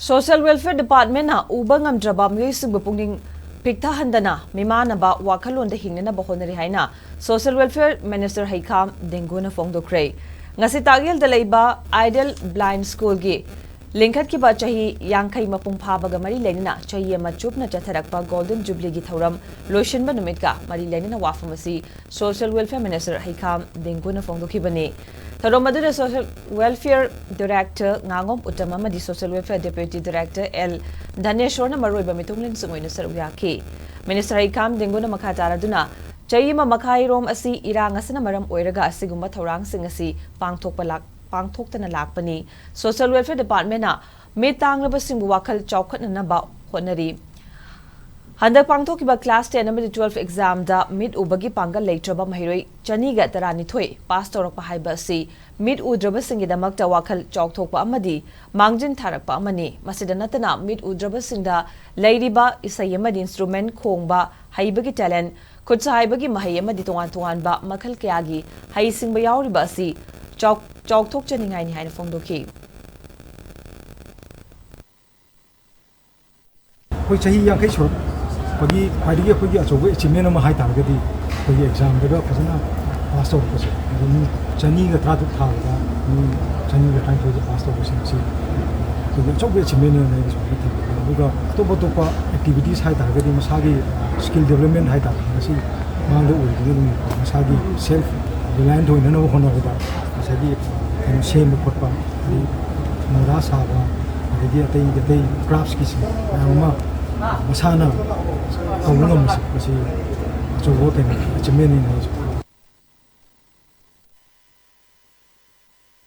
Social Welfare Department na Uba Ngamdraba Meeoi Singbu Pukning Pikthahandana Hingnaba Hingnaba Hotnari haina Social Welfare Minister Heikham Dingo na phongdokkhre ngasi tagyal dalaiba Ideal Blind School gi Lingkhat ki ba chahi yangkhai mapung phabaga mari lenina chahi ama chupna chatharakpa Golden Jubilee gi thoram loishinba numit ka mari lenina wafamasi Social Welfare Minister Heikham Dingo na phongdokhibani Tharomadura Social Welfare Director Ngangom Utama Madi Social Welfare Deputy Director L Dhaneshwar na maroiba mitungling sungoina saruyaki Minister Heikham Dingo na makataraduna chayima makai rom asi irang asana maram oiraga asigumba thorang sing asi pangthoktana lakpani Social Welfare Department na metanglaba singbu wakhal chawkhatnaba hotnari Handak pangthokiba class 10 and 12 exam da mid ubagi pangal leitraba mahiroi chaniga tarani thoi pass torokpa haiba si mid udraba singidamakta wakhal chawkthokpa amadi mangjin tharakpa amani masida natana mid udraba singda leiriba isai amadi instrument khongba haibagi talent khutsa haibagi mahai amadi tongan ba makhal kayagi hai singba yauriba si chawkthok chaningai ni haina phongdokhi koi chahi yang kai chor pagi pagi pagi achobe achievement ma hai targadi pagi exam daga phasana pass out pase ni chani ga tra tha ga ni chani ga time to pass out pase si so the chobe achievement ne so buga to pa activities hai targadi masagi skill development hai targadi si mang do uri ni masagi self reliant hoina no hono ga masagi same khotpa ni mora sa ga adi atai crafts ki si ma masana kau ngam si so wo ten achievement ni